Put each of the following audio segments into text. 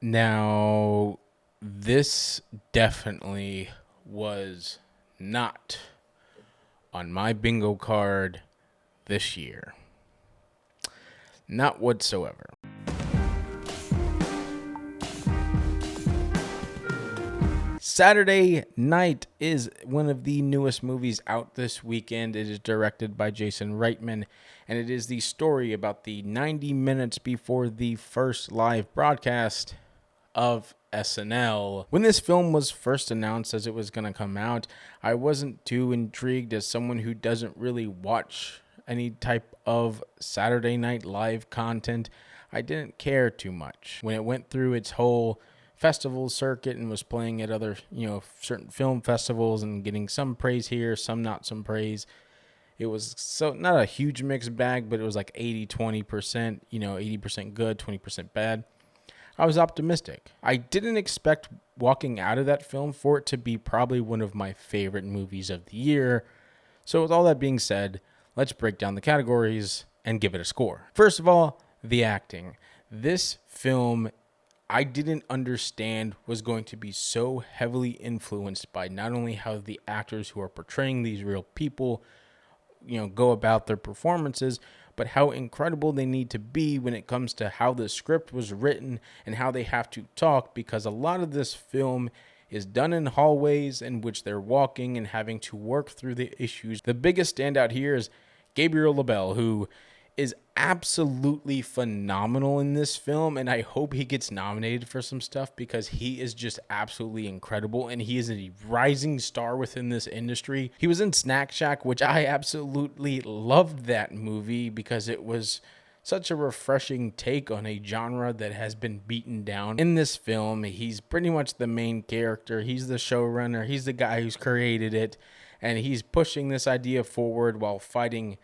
Now, this definitely was not on my bingo card this year. Not whatsoever. Saturday Night is one of the newest movies out this weekend. It is directed by Jason Reitman, and it is the story about the 90 minutes before the first live broadcast of SNL. When this film was first announced as it was going to come out, I wasn't too intrigued as someone who doesn't really watch any type of Saturday Night Live content. I didn't care too much. When it went through its whole festival circuit and was playing at other, certain film festivals and getting some praise here, some not some praise, it was so not a huge mixed bag, but it was like 80-20%, 80% good, 20% bad. I was optimistic. I didn't expect walking out of that film for it to be probably one of my favorite movies of the year. So with all that being said, let's break down the categories and give it a score. First of all, the acting. This film, I didn't understand was going to be so heavily influenced by not only how the actors who are portraying these real people, go about their performances, but how incredible they need to be when it comes to how the script was written and how they have to talk, because a lot of this film is done in hallways in which they're walking and having to work through the issues. The biggest standout here is Gabriel LaBelle, who is absolutely phenomenal in this film, and I hope he gets nominated for some stuff because he is just absolutely incredible, and he is a rising star within this industry. He was in Snack Shack, which I absolutely loved that movie because it was such a refreshing take on a genre that has been beaten down. In this film, he's pretty much the main character. He's the showrunner. He's the guy who's created it, and he's pushing this idea forward while fighting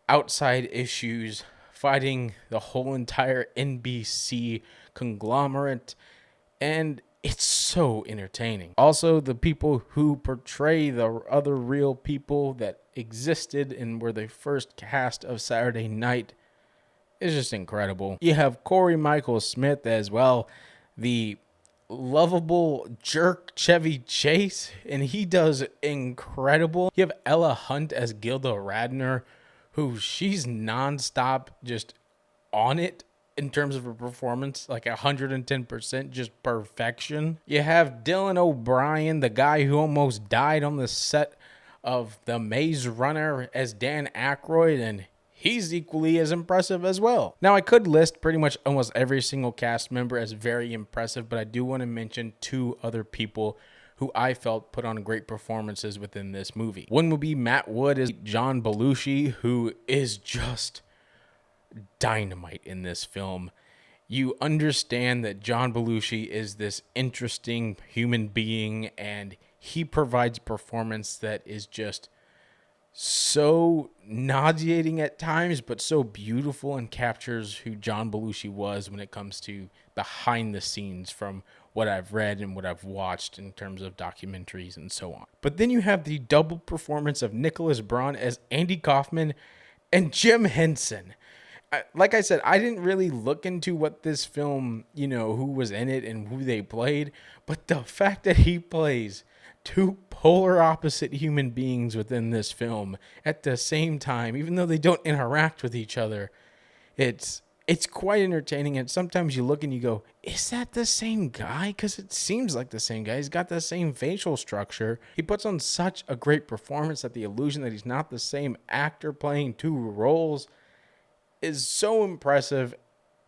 outside issues, fighting the whole entire NBC conglomerate, and it's so entertaining. Also, the people who portray the other real people that existed and were the first cast of Saturday Night is just incredible. You have Corey Michael Smith as well, the lovable jerk Chevy Chase, and he does incredible. You have Ella Hunt as Gilda Radner, who she's nonstop just on it in terms of her performance, like 110%, just perfection. You have Dylan O'Brien, the guy who almost died on the set of The Maze Runner, as Dan Aykroyd, and he's equally as impressive as well. Now, I could list pretty much almost every single cast member as very impressive, but I do want to mention two other people who I felt put on great performances within this movie. One would be Matt Wood as John Belushi, who is just dynamite in this film. You understand that John Belushi is this interesting human being, and he provides performance that is just so nauseating at times, but so beautiful, and captures who John Belushi was when it comes to behind the scenes from what I've read and what I've watched in terms of documentaries and so on. But then you have the double performance of Nicholas Braun as Andy Kaufman and Jim Henson. Like I said, I didn't really look into what this film, who was in it and who they played, but the fact that he plays two polar opposite human beings within this film at the same time, even though they don't interact with each other, it's quite entertaining. And sometimes you look and you go, is that the same guy? Because it seems like the same guy. He's got the same facial structure. He puts on such a great performance that the illusion that he's not the same actor playing two roles is so impressive.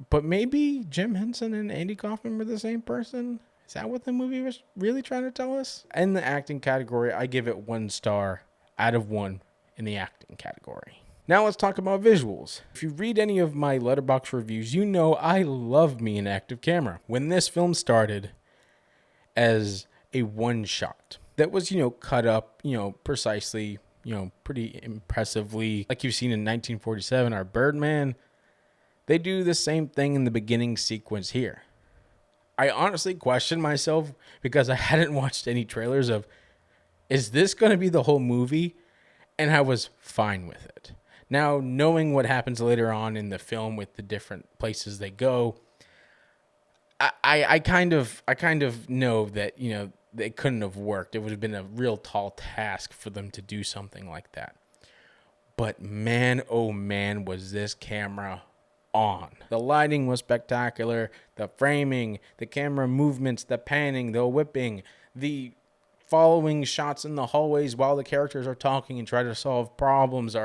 But maybe Jim Henson and Andy Kaufman were the same person? Is that what the movie was really trying to tell us? In the acting category, I give it 1 star out of 1 in the acting category. Now let's talk about visuals. If you read any of my Letterboxd reviews, you know I love me an active camera. When this film started as a one shot that was, cut up, precisely, pretty impressively, like you've seen in 1947, our Birdman, they do the same thing in the beginning sequence here. I honestly questioned myself because I hadn't watched any trailers of, is this going to be the whole movie? And I was fine with it. Now, knowing what happens later on in the film with the different places they go, I kind of know that, it couldn't have worked. It would have been a real tall task for them to do something like that. But man, oh man, was this camera on. The lighting was spectacular. The framing, the camera movements, the panning, the whipping, the following shots in the hallways while the characters are talking and try to solve problems.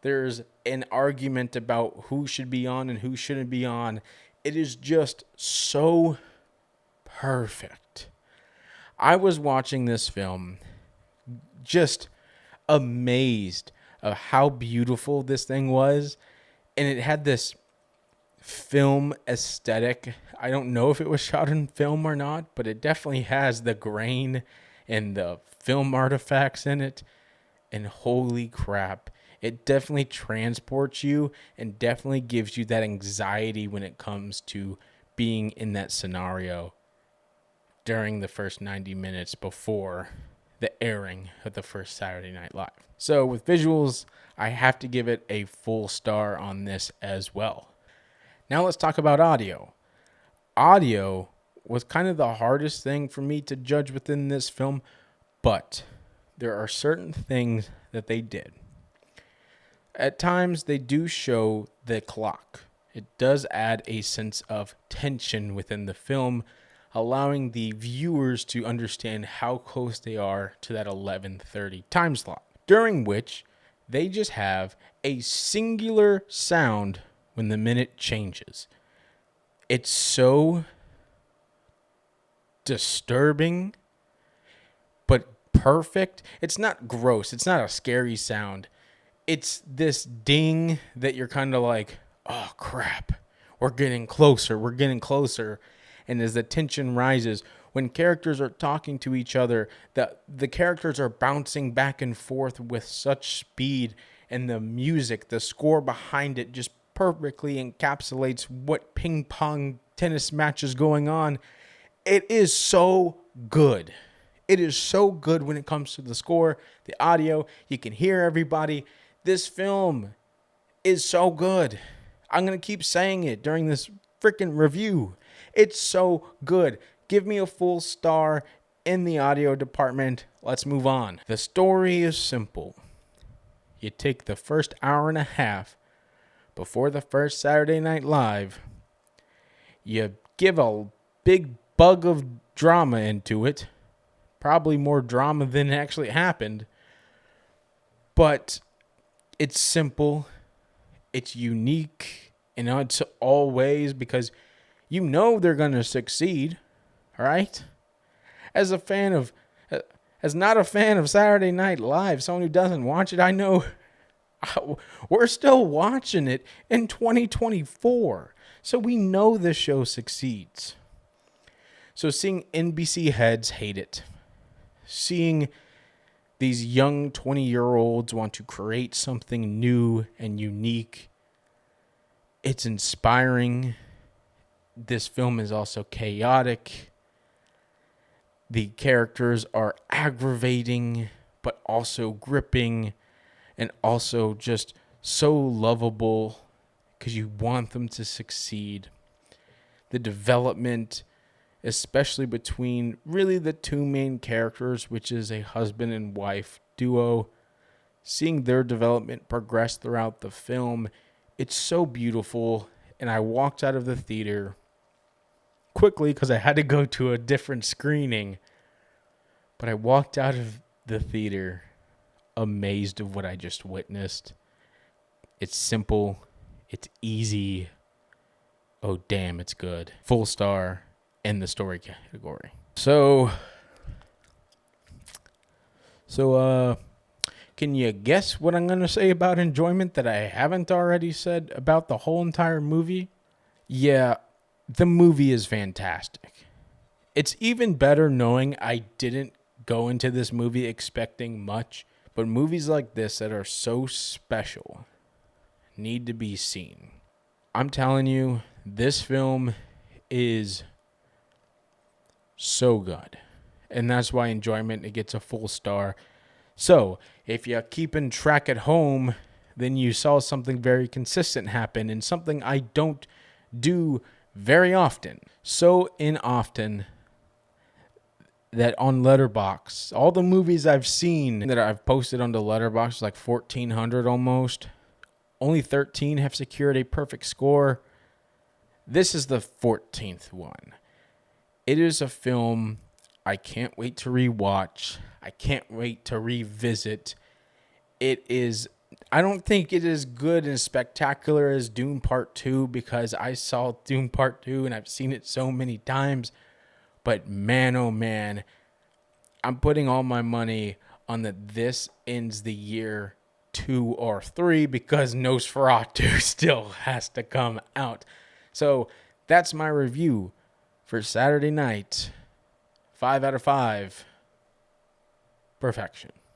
There's an argument about who should be on and who shouldn't be on. It is just so perfect. I was watching this film just amazed of how beautiful this thing was, and it had this film aesthetic. I don't know if it was shot in film or not, but it definitely has the grain and the film artifacts in it, and holy crap, it definitely transports you and definitely gives you that anxiety when it comes to being in that scenario during the first 90 minutes before the airing of the first Saturday Night Live. So with visuals, I have to give it a full star on this as well. Now let's talk about audio. Audio was kind of the hardest thing for me to judge within this film, but there are certain things that they did. At times, they do show the clock. It does add a sense of tension within the film, allowing the viewers to understand how close they are to that 11:30 time slot, during which they just have a singular sound when the minute changes. It's so disturbing, but perfect. It's not gross. It's not a scary sound. It's this ding that you're kind of like, oh crap, we're getting closer. We're getting closer. And as the tension rises, when characters are talking to each other, the characters are bouncing back and forth with such speed, and the music, the score behind it just perfectly encapsulates what ping pong tennis match is going on. It is so good. It is so good when it comes to the score, the audio. You can hear everybody. This film is so good. I'm going to keep saying it during this freaking review. It's so good. Give me a full star in the audio department. Let's move on. The story is simple. You take the first hour and a half before the first Saturday Night Live. You give a big bug of drama into it. Probably more drama than actually happened. But it's simple. It's unique in its all ways because you know they're going to succeed. All right? As not a fan of Saturday Night Live, someone who doesn't watch it, I know we're still watching it in 2024. So we know this show succeeds. So seeing NBC heads hate it, seeing these young 20-year-olds want to create something new and unique, it's inspiring. This film is also chaotic. The characters are aggravating, but also gripping, and also just so lovable because you want them to succeed. The development, especially between really the two main characters, which is a husband and wife duo, seeing their development progress throughout the film, it's so beautiful. And I walked out of the theater quickly because I had to go to a different screening. But I walked out of the theater amazed of what I just witnessed. It's simple. It's easy. Oh, damn, it's good. Full star in the story category. So, can you guess what I'm going to say about enjoyment that I haven't already said about the whole entire movie? Yeah, the movie is fantastic. It's even better knowing I didn't go into this movie expecting much, but movies like this that are so special need to be seen. I'm telling you, this film is so good. And that's why enjoyment, it gets a full star. So, if you're keeping track at home, then you saw something very consistent happen and something I don't do very often. So often that on Letterboxd, all the movies I've seen that I've posted on the Letterboxd, like 1,400 almost, only 13 have secured a perfect score. This is the 14th one. It is a film I can't wait to rewatch. I can't wait to revisit. I don't think it is good and spectacular as Dune Part 2 because I saw Dune Part 2 and I've seen it so many times. But man, oh man, I'm putting all my money on that this ends the year 2 or 3 because Nosferatu still has to come out. So that's my review for Saturday night. 5 out of 5. Perfection.